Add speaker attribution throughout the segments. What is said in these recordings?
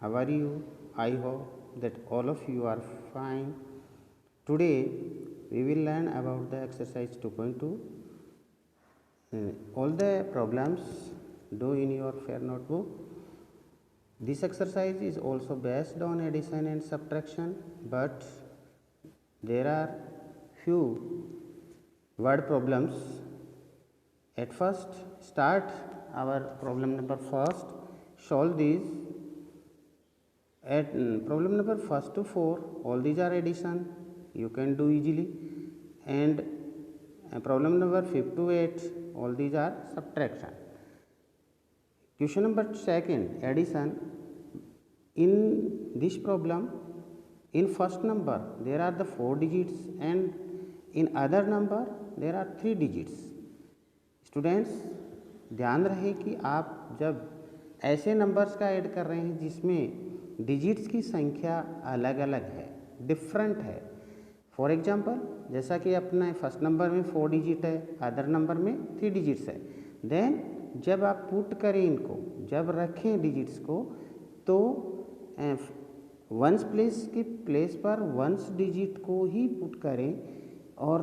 Speaker 1: How are you? I hope that all of you are fine. Today we will learn about the exercise 2.2. All the problems do in your fair notebook. This exercise is also based on addition and subtraction, but there are few word problems. At first, start our problem number first. Solve these. At problem number first to 4, all these are addition, you can do easily, and problem number 5 to 8, all these are subtraction. Question number second, addition. In this problem, in first number there are the 4 digits and in other number there are 3 digits. Students ध्यान रहे कि आप जब ऐसे numbers का add कर रहे हैं जिसमें डिजिट्स की संख्या अलग अलग है, डिफरेंट है. फॉर एग्जांपल, जैसा कि अपना फर्स्ट नंबर में 4 डिजिट है, अदर नंबर में 3 डिजिट्स है. देन जब आप पुट करें इनको, जब रखें डिजिट्स को, तो वंस प्लेस के प्लेस पर वंस डिजिट को ही पुट करें और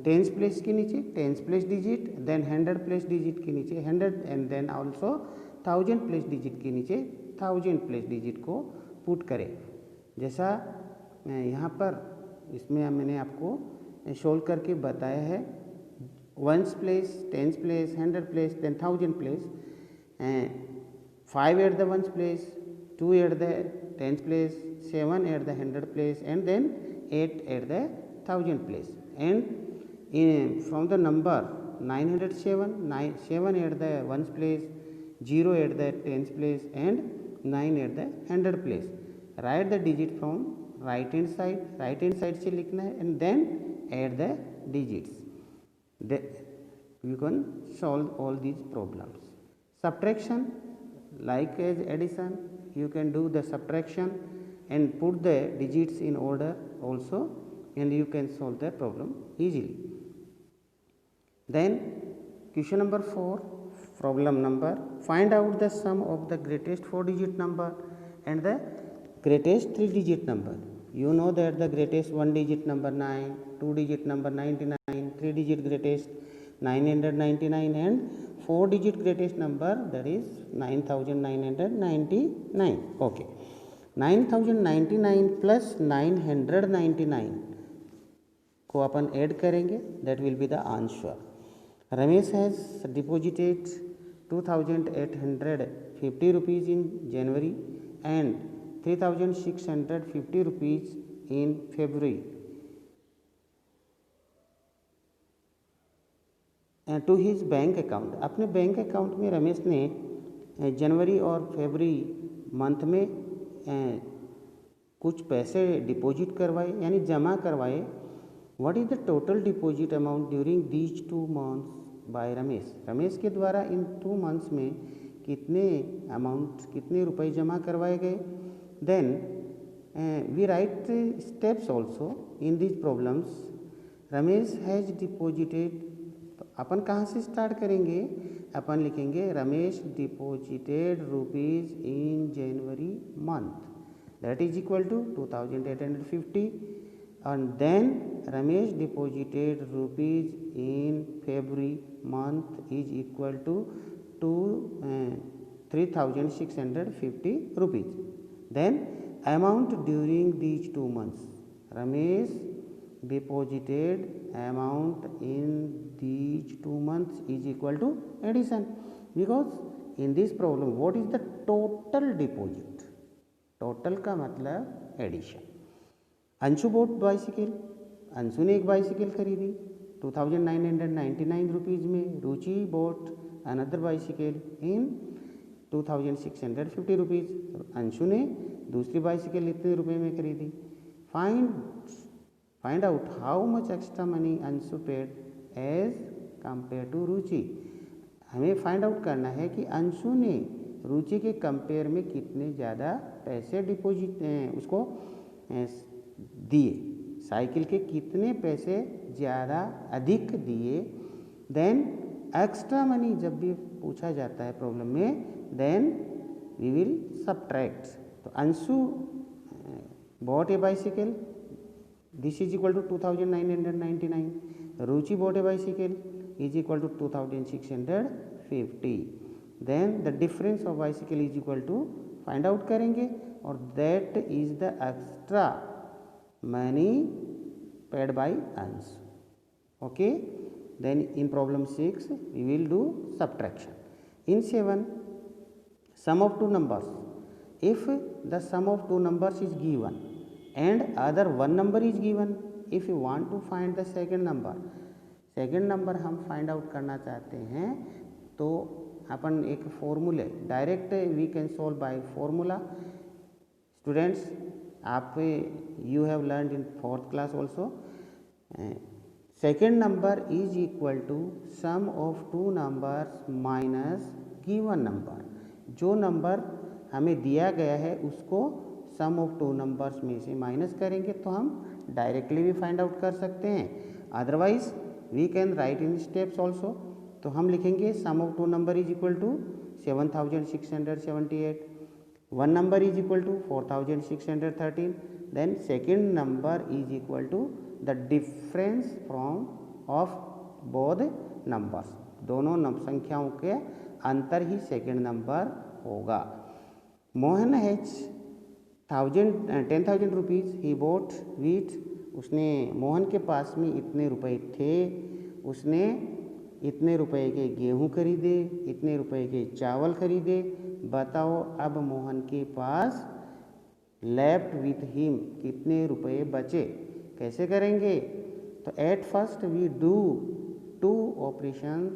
Speaker 1: टेंस प्लेस के नीचे tens place digit, then 100 place digit के नीचे 100 and then also 1000 place digit के नीचे 1000 प्लेस डिजिट को पुट करें. जैसा यहाँ पर इसमें मैंने आपको सोल्व करके बताया है. Ones place, tens place, 100 place, then 1000 place, 5 at the ones place, 2 at the tens place, 7 at the 100 place and then 8 at the 1000 place. And from the number 907, 7 at the ones place, 0 at the tens place and 9 at the 100 place. Write the digit from right hand side से लिखना है and then add the digits. You can solve all these problems. Subtraction, like as addition, you can do the subtraction and put the digits in order also, and you can solve the problem easily. Then question number 4, problem number, find out the sum of the greatest 4 digit number and the greatest 3 digit number. You know that the greatest 1 digit number 9, 2 digit number 99, 3 digit greatest 999 and 4 digit greatest number, that is 9999. Okay, 9099 plus 999 को अपन add करेंगे, that will be the answer. Ramesh has deposited 2850 rupees in January and 3650 rupees in February to his bank account. अपने bank account में रमेश ने जनवरी और फरवरी month में कुछ पैसे deposit करवाए, यानी जमा करवाए. What is the total deposit amount during these 2 months by Ramesh? Ramesh के द्वारा इन 2 months में कितने रुपए जमा करवाए गए. Then we write steps also in these problems. Ramesh has deposited, अपन कहाँ से स्टार्ट करेंगे? अपन लिखेंगे Ramesh deposited rupees in January month, that is equal to 2850. And then Ramesh deposited rupees in February month is equal to 3650 rupees. Then amount during these 2 months, Ramesh deposited amount in these 2 months is equal to addition, because in this problem what is the total deposit? Total का मतलब addition. Anshu bought bicycle, Anshu ने एक bicycle खरीदी 2999 rupees में. Ruchi bought another bicycle in 2650 rupees. Anshu ने दूसरी bicycle इतने रुपए में खरीदी. Find out how much extra money Anshu paid as compare to Ruchi. हमें फाइंड आउट करना है कि अंशु ने रुचि के कंपेयर में कितने ज़्यादा पैसे डिपॉजिट उसको दिए, साइकिल के कितने पैसे ज़्यादा अधिक दिए. देन एक्स्ट्रा मनी जब भी पूछा जाता है प्रॉब्लम में, देन वी विल सब्ट्रैक्ट तो Anshu bought a bicycle, this is equal to 2999. Ruchi bought a bicycle is equal to 2650. Then the difference of bicycle is equal to find out करेंगे और that is the extra money paid by Anshu. Okay, then in problem 6 we will do subtraction. In 7, sum of two numbers. If the sum of two numbers is given and other one number is given, if you want to find the second number हम find out करना चाहते हैं तो अपन एक फॉर्मूले direct we can solve by formula. Students, आप you have learned in 4th class also. Second number is equal to sum of two numbers minus given number. जो नंबर हमें दिया गया है उसको सम ऑफ टू नंबर्स में से माइनस करेंगे तो हम डायरेक्टली भी फाइंड आउट कर सकते हैं. Otherwise we can write in steps also. तो हम लिखेंगे sum of two number is equal to 7678. One number is equal to 4613. Then second number is equal to the difference from of both numbers. दोनों संख्याओं के अंतर ही second number होगा. Mohan has 10,000 rupees he bought wheat. उसने मोहन के पास में इतने रुपए थे, उसने इतने रुपए के गेहूं खरीदे, इतने रुपए के चावल खरीदे. बताओ अब मोहन के पास लेफ्ट विथ हिम कितने रुपए बचे. कैसे करेंगे? तो at first we do two operations.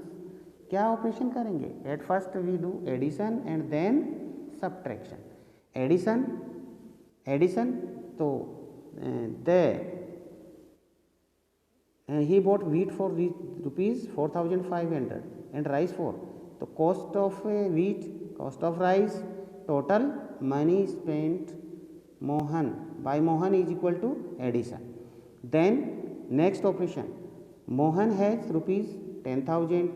Speaker 1: क्या ऑपरेशन करेंगे? At first we do addition and then subtraction. Addition तो he bought wheat for rupees 4500 and rice for. तो cost of wheat, cost of rice, total money spent by Mohan is equal to addition. Then next operation, Mohan has rupees 10,000.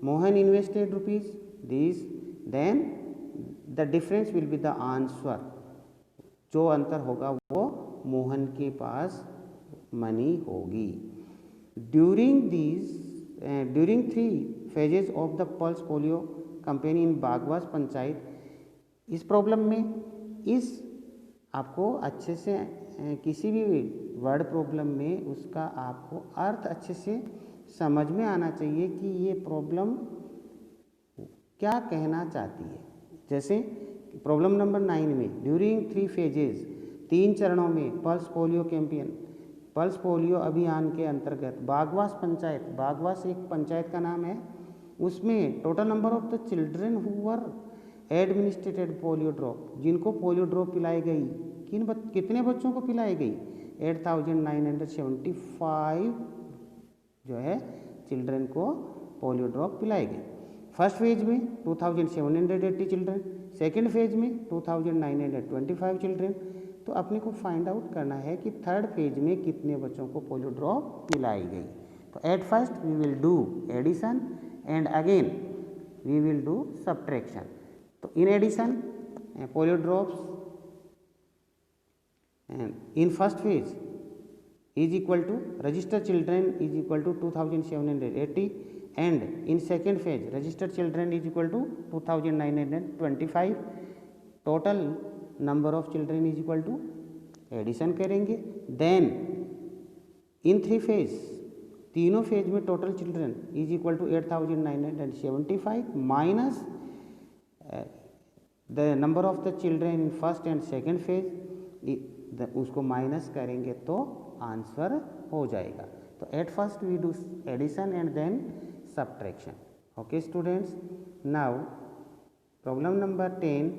Speaker 1: Mohan invested rupees this. Then the difference will be the answer. जो अंतर होगा वो मोहन के पास money होगी. During 3 phases of the pulse polio campaign in Bagwas panchayat. इस problem में इस आपको अच्छे से किसी भी वर्ड प्रॉब्लम में उसका आपको अर्थ अच्छे से समझ में आना चाहिए कि ये प्रॉब्लम क्या कहना चाहती है. जैसे प्रॉब्लम नंबर 9 में ड्यूरिंग 3 फेजेस, 3 चरणों में pulse polio campaign, pulse polio अभियान के अंतर्गत बागवास पंचायत, बागवास एक पंचायत का नाम है, उसमें total number of the children who were administrated polio drop, जिनको पोलियो ड्रॉप पिलाई गई, कितने बच्चों को पिलाई गई? 8,975 जो है चिल्ड्रन को पोलियो ड्रॉप पिलाई गई. फर्स्ट फेज में 2,780 चिल्ड्रन, सेकेंड फेज में 2,925 चिल्ड्रन. तो अपने को फाइंड आउट करना है कि थर्ड फेज में कितने बच्चों को पोलियो ड्रॉप पिलाई गई. तो at first we will do addition and again we will do subtraction. तो in addition polio drops in first phase is equal to registered children is equal to 2,780 and in second phase registered children is equal to 2,925. total number of children is equal to addition करेंगे. Then in 3 phase, तीनों phase में total children is equal to 8,975 minus the number of the children in first and second phase, उसको minus करेंगे तो answer हो जाएगा. तो at first we do addition and then subtraction. Okay students, now problem number 10.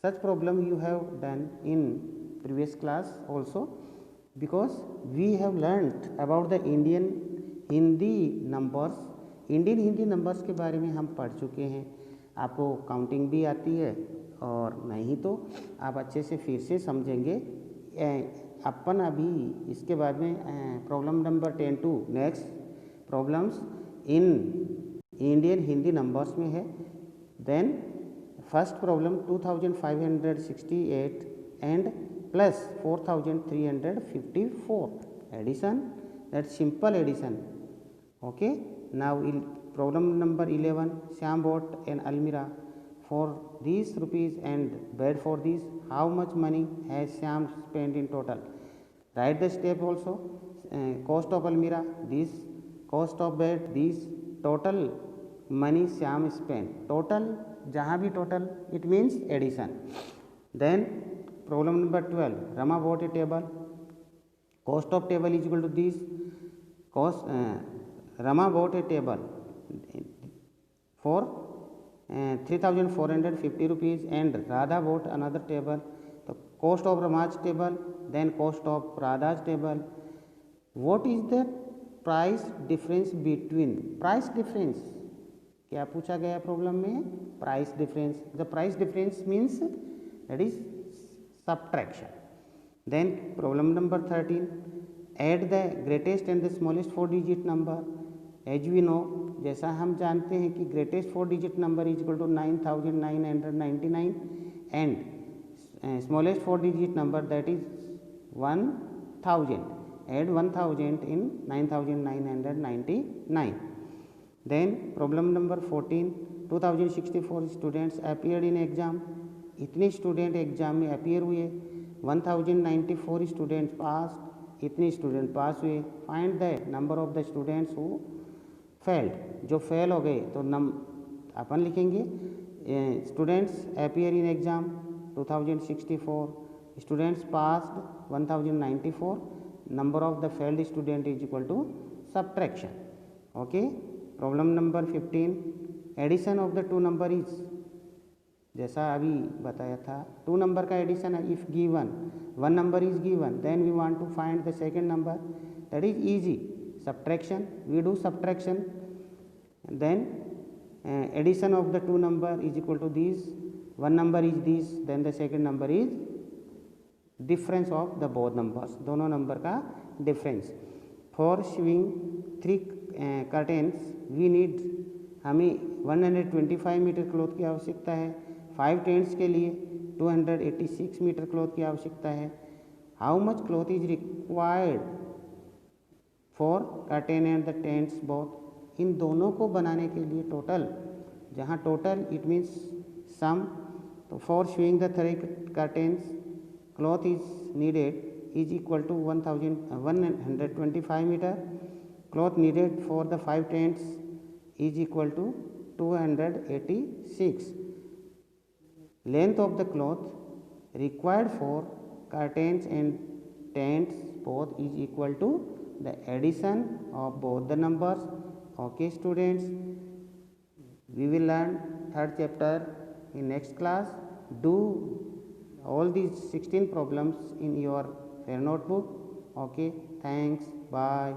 Speaker 1: such problem you have done in previous class also, because we have learnt about the Indian Hindi numbers. Indian Hindi numbers के बारे में हम पढ़ चुके हैं. आपको counting भी आती है और नहीं तो आप अच्छे से फिर से समझेंगे. अपन अभी इसके बाद में problem number 10 to next problems in Indian Hindi numbers में है. Then first problem 2568 and plus 4354 addition, that's simple addition. Okay, now problem number 11, Shyam bought an almirah for these rupees and bed for these. How much money has Shyam spent in total? Write the step also. Cost of almirah, this, cost of bed, this, total money Shyam spent. Total, जहाँ भी total, it means addition. Then problem number 12, Rama bought a table. Cost of table is equal to this. Cost Rama bought a table for 3450 rupees and Radha bought another table. So cost of Rama's table, then cost of Radha's table. What is the price difference between? Price difference क्या पूछा गया problem में? Price difference. The price difference means that is subtraction. Then problem number 13, add the greatest and the smallest 4 digit number. As we know, जैसा हम जानते हैं कि greatest 4 digit number is equal to 9999 and smallest 4 digit number that is 1000. Add 1000 in 9999. Then problem number 14, 2064 students appeared in exam. इतने student exam में appear हुए. 1094 student pass. इतने student pass हुए. Find the number of the students who failed. जो fail हो गए तो अपन लिखेंगे students appear in exam 2064, students passed 1094, number of the failed student is equal to subtraction. Okay. Problem number 15, addition of the two number is, जैसा अभी बताया था, टू नंबर का एडिशन है. If given one number is given then we want to find the second number, that is easy. Subtraction, we do subtraction. Then addition of the two number is equal to this. One number is this, then the second number is difference of the both numbers, दोनों number का difference. For showing 3 curtains we need, हमें 125 metre cloth की आवश्यकता है. 5 tents के लिए 286 metre cloth की आवश्यकता है. How much cloth is required for curtain and the tents both. इन दोनों को बनाने के लिए टोटल, जहाँ टोटल इट मीन्स सम, तो for showing the 3 curtains cloth is needed is equal to 125 meter. Cloth needed for the 5 tents is equal to 286. Length of the cloth required for curtains and tents both is equal to the addition of both the numbers. Okay students, we will learn third chapter in next class. Do all these 16 problems in your notebook. Okay, thanks, bye.